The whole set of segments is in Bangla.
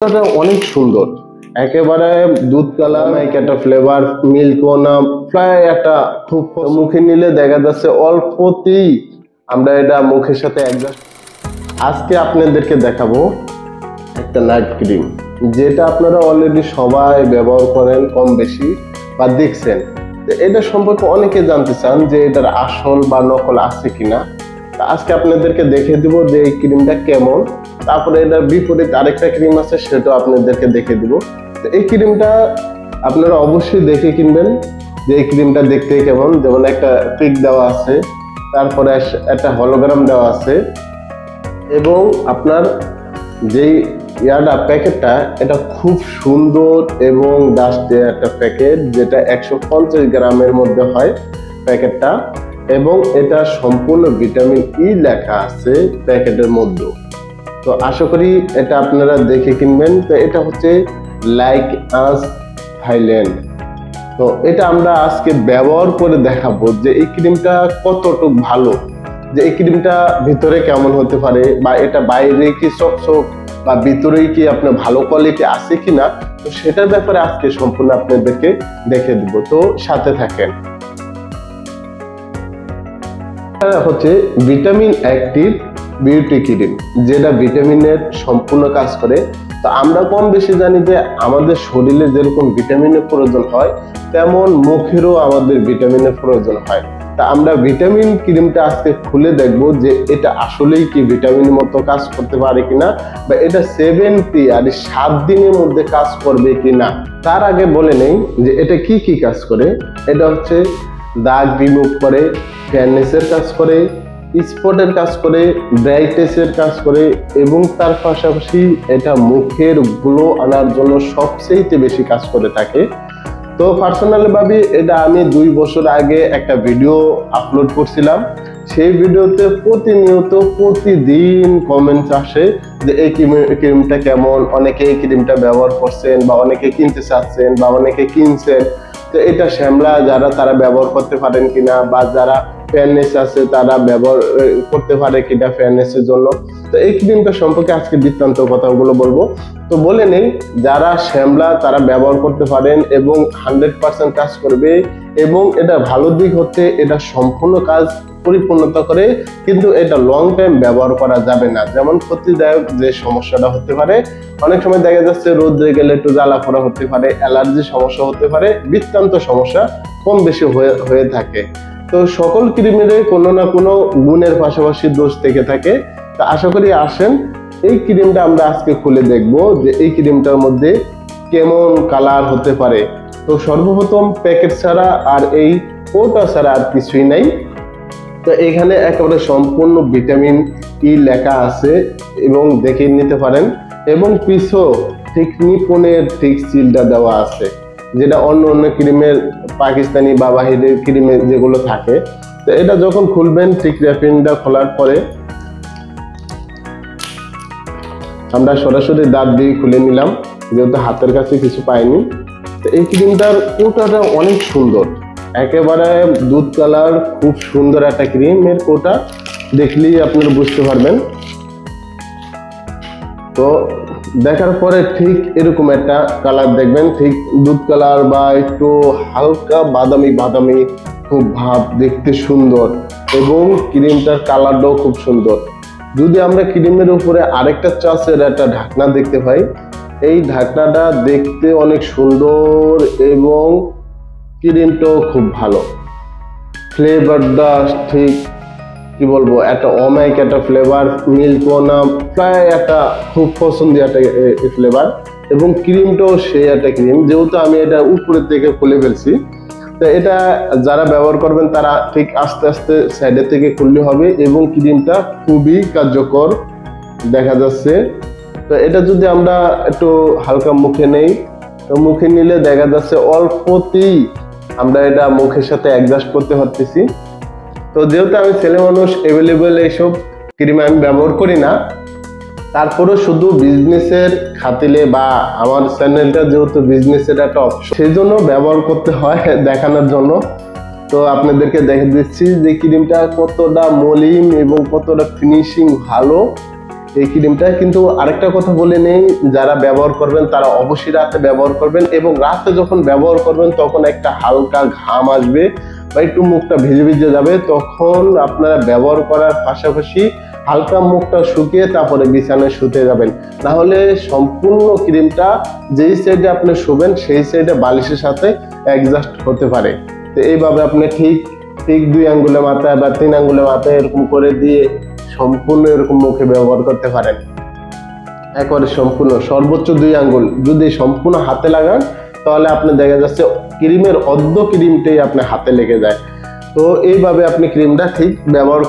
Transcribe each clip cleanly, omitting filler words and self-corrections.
এটা অনেক সুন্দর, একেবারে দুধ কালার, একটা ফ্লেভার, মিল্ক না প্রায় একটা খুব মুখে নিলে দেখা যাচ্ছে অল্পতেই আমরা এটা মুখের সাথে অ্যাডজাস্ট। আজকে আপনাদেরকে দেখাবো একটা নাইট ক্রিম, যেটা আপনারা অলরেডি সবাই ব্যবহার করেন কম বেশি বা দেখছেন। এটা সম্পর্কে অনেকে জানতে চান যে এটার আসল বা নকল আছে কিনা। আজকে আপনাদেরকে দেখে দিব যে এই ক্রিমটা কেমন, তারপরে এটার বিপরীত আরেকটা ক্রিম আছে সেটাও আপনাদেরকে দেখে দিব। তো এই ক্রিমটা আপনারা অবশ্যই দেখে কিনবেন যে এই ক্রিমটা দেখতে কেমন। যেমন একটা পিক দেওয়া আছে, তারপরে একটা হলোগ্রাম দেওয়া আছে, এবং আপনার যেই প্যাকেটটা এটা খুব সুন্দর এবং ডাস্টি একটা প্যাকেট, যেটা 150 গ্রামের মধ্যে হয় প্যাকেটটা, এবং এটা সম্পূর্ণ ভিটামিন ই লেখা আছে প্যাকেটের মধ্যে। তো আশা করি এটা আপনারা দেখে কিনবেন। তো এটা হচ্ছে লাইক আস থাইল্যান্ড। তো এটা আমরা আজকে ব্যবহার করে দেখাবো যে এই ক্রিমটা কতটুকু ভালো, যে এই ক্রিমটা ভিতরে কেমন হতে পারে, বা এটা বাইরে কি চকচক বা ভিতরেই কি আপনার ভালো কোয়ালিটি আছে কিনা। তো সেটার ব্যাপারে আজকে সম্পূর্ণ আপনাদেরকে দেখে দিব, তো সাথে থাকেন। হচ্ছে ভিটামিন অ্যাক্টিভ বিউটি ক্রিম, যেটা ভিটামিনের সম্পূর্ণ কাজ করে। তো আমরা কম বেশি জানি যে আমাদের শরীরে যেরকম ভিটামিনের প্রয়োজন হয়, তেমন মুখেরও আমাদের ভিটামিনের প্রয়োজন হয়। তা আমরা ভিটামিন ক্রিমটা আজকে খুলে দেখবো যে এটা আসলেই কি ভিটামিনের মতো কাজ করতে পারে কিনা, বা এটা 7 দিনের মধ্যে কাজ করবে কিনা। তার আগে বলে নেই যে এটা কি কি কাজ করে। এটা হচ্ছে দাগ রিমুভ করে, ফেয়ারনেসের কাজ করে, স্পটের কাজ করে, ব্রাইটনেসের কাজ করে, এবং তার পাশাপাশি এটা মুখের গ্লো আনার জন্য সবচেয়ে বেশি কাজ করে থাকে। তো পার্সোনালি ভাবে এটা আমি 2 বছর আগে একটা ভিডিও আপলোড করছিলাম। সেই ভিডিওতে প্রতিদিন কমেন্টস আসে যে এই ক্রিমটা কেমন, অনেকে এই ক্রিমটা ব্যবহার করছেন, বা অনেকে কিনতে চাচ্ছেন, বা অনেকে কিনছেন। তো এটা শ্যামলা যারা তারা ব্যবহার করতে পারেন কিনা, বা যারা ফেয়ারনেস আছে তারা ব্যবহার করতে পারে কিনা ফেয়ারনেসের জন্য। তো এই ক্রিমটা সম্পর্কে আজকে বৃত্তান্ত কথাগুলো বলবো। তো বলে নেই, যারা শ্যামলা তারা ব্যবহার করতে পারেন এবং 100% কাজ করবে। এবং এটা ভালো দিক হচ্ছে এটা সম্পূর্ণ কাজ পরিপূর্ণতা করে, কিন্তু এটা লং টাইম ব্যবহার করা যাবে না। যেমন ক্ষতিদায়ক যে সমস্যাটা হতে পারে, অনেক সময় দেখা যাচ্ছে রোদে গেলে একটু জ্বালা পোড়া হতে পারে, অ্যালার্জি সমস্যা হতে পারে, বৃত্তান্ত সমস্যা কম বেশি হয়ে থাকে। তো সকল ক্রিমের কোনো না কোনো গুণের পাশাপাশি দোষ থেকে থাকে। তো আশা করি আসেন এই ক্রিমটা আমরা আজকে খুলে দেখব যে এই ক্রিমটার মধ্যে কেমন কালার হতে পারে। তো সর্বপ্রথম প্যাকেট ছাড়া আর এই কোটা ছাড়া আর কিছুই নাই। তো এখানে একেবারে সম্পূর্ণ ভিটামিন ই লেখা আছে এবং দেখে নিতে পারেন, এবং পিছও ঠিক নিপনের ঠিক সিলটা দেওয়া আছে, যেটা অন্য অন্য ক্রিমের পাকিস্তানি বা বাহিরের ক্রিমে যেগুলো থাকে। তো এটা যখন খুলবেন, ঠিক র্যাপিংটা খোলার পরে আমরা সরাসরি দাঁত দিয়ে খুলে নিলাম, যেহেতু হাতের কাছে কিছু পাইনি। তো এই ক্রিমটার কোটাটা অনেক সুন্দর, একেবারে দুধ কালার, খুব সুন্দর একটা ক্রিম। এর কোটা দেখলেই আপনারা বুঝতে পারবেন। তো দেখার পরে ঠিক এরকম একটা কালার দেখবেন, ঠিক দুধ কালার বা একটু হালকা বাদামি বাদামি খুব ভাব, দেখতে সুন্দর, এবং ক্রিমটার কালারটাও খুব সুন্দর। যদি আমরা ক্রিমের উপরে আরেকটা চাষের একটা ঢাকনা দেখতে পাই, এই ঢাকনাটা দেখতে অনেক সুন্দর এবং ক্রিমটাও খুব ভালো। ফ্লেভারটা ঠিক কি বলবো, একটা অমাইক একটা ফ্লেভার, মিল্ক না প্রায় একটা খুব পছন্দের একটা ফ্লেভার, এবং ক্রিমটাও সেই একটা ক্রিম। যেহেতু আমি এটা উপরের থেকে খুলে ফেলছি, তো এটা যারা ব্যবহার করবেন তারা ঠিক আস্তে আস্তে সাইডের থেকে খুললে হবে, এবং ক্রিমটা খুবই কার্যকর দেখা যাচ্ছে। তো এটা যদি আমরা একটু হালকা মুখে নেই, তো মুখে নিলে দেখা যাচ্ছে অল্পতেই আমরা এটা মুখের সাথে অ্যাডজাস্ট করতে পারতেছি। তো যেহেতু আমি ছেলে মানুষ, অ্যাভেলেবেল এইসব ক্রিম আমি ব্যবহার করি না, তারপরে শুধু বিজনেসের খাতিলে বা আমার চ্যানেলটা যেহেতু বিজনেসের একটা অপশন, সেই জন্য ব্যবহার করতে হয় দেখানোর জন্য। তো আপনাদেরকে দেখে দিচ্ছি যে ক্রিমটা কতটা মলিন এবং কতটা ফিনিশিং ভালো, এই ক্রিমটা। কিন্তু আরেকটা কথা বলে নেই, যারা ব্যবহার করবেন তারা অবশ্যই রাতে ব্যবহার করবেন, এবং রাতে যখন ব্যবহার করবেন তখন একটা হালকা ঘাম আসবে বা একটু মুখটা ভিজে ভিজে যাবে, তখন আপনারা ব্যবহার করার পাশাপাশি হালকা মুখটা শুকিয়ে তারপরে বিছানায় শুতে যাবেন। না হলে সম্পূর্ণ ক্রিমটা যেই সাইডে আপনি শুবেন সেই সাইডে বালিশের সাথে অ্যাডজাস্ট হতে পারে। তো এইভাবে আপনি ঠিক 2 আঙ্গুলে মাথায় বা 3 আঙ্গুলে মাথায় এরকম করে দিয়ে সম্পূর্ণ এরকম মুখে ব্যবহার করতে পারেন। একবারে সম্পূর্ণ সর্বোচ্চ 2 আঙ্গুল যদি সম্পূর্ণ হাতে লাগান তাহলে আপনি দেখা যাচ্ছে ক্রিমের অর্ধ ক্রিমটাই আপনার হাতে লেগে যায়। তো এইভাবে আপনি ক্রিমটা ঠিক ব্যবহার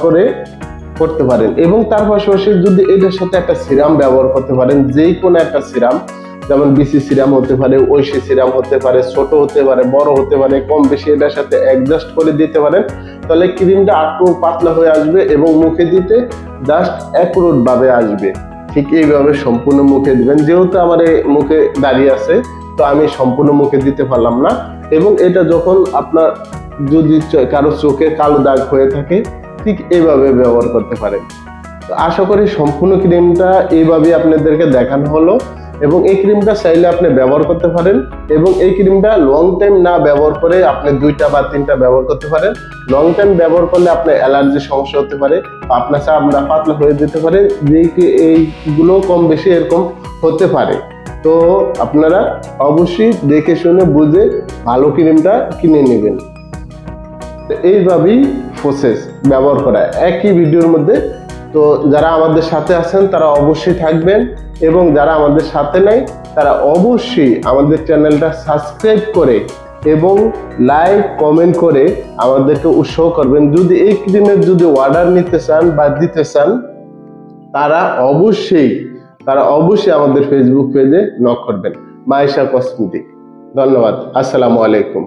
করতে পারেন। এবং তার পাশাপাশি যদি এটার সাথে একটা সিরাম ব্যবহার করতে পারেন, যেই কোনো একটা সিরাম, যেমন বিসি সিরাম হতে পারে, ঐশী সিরাম হতে পারে, ছোট হতে পারে, বড় হতে পারে, কম বেশি এটার সাথে অ্যাডজাস্ট করে দিতে পারেন, তাহলে ক্রিমটা একটু পাতলা হয়ে আসবে এবং মুখে দিতে জাস্ট অ্যাকুরেট ভাবে আসবে। ঠিক এইভাবে সম্পূর্ণ মুখে দিবেন। যেহেতু আমার এই মুখে দাঁড়িয়ে আছে তো আমি সম্পূর্ণ মুখে দিতে পারলাম না। এবং এটা যখন আপনার যদি কারো চোখে কালো দাগ হয়ে থাকে ঠিক এইভাবে ব্যবহার করতে পারেন। তো আশা করি সম্পূর্ণ ক্রিমটা এইভাবে আপনাদেরকে দেখানো হলো, এবং এই ক্রিমটা চাইলে আপনি ব্যবহার করতে পারেন। এবং এই ক্রিমটা লং টাইম না ব্যবহার করে আপনি 2টা বা 3টা ব্যবহার করতে পারেন। লং টাইম ব্যবহার করলে আপনার অ্যালার্জির সমস্যা হতে পারে, আপনার চামড়া পাতলা হয়ে যেতে পারে, যে এইগুলো কম বেশি এরকম হতে পারে। তো আপনারা অবশ্যই দেখে শুনে বুঝে ভালো ক্রিমটা কিনে নেবেন। এইভাবেই প্রসেস ব্যবহার করা একই ভিডিওর মধ্যে। তো যারা আমাদের সাথে আছেন তারা অবশ্যই থাকবেন, এবং যারা আমাদের সাথে নাই তারা অবশ্যই আমাদের চ্যানেলটা সাবস্ক্রাইব করে এবং লাইক কমেন্ট করে আমাদেরকে উৎসাহ করবেন। যদি এই ক্রিমের যদি অর্ডার নিতে চান বা দিতে চান তারা অবশ্যই আমাদের ফেসবুক পেজে নক করবেন, মাইশা কসমেটিক। ধন্যবাদ। আসসালামু আলাইকুম।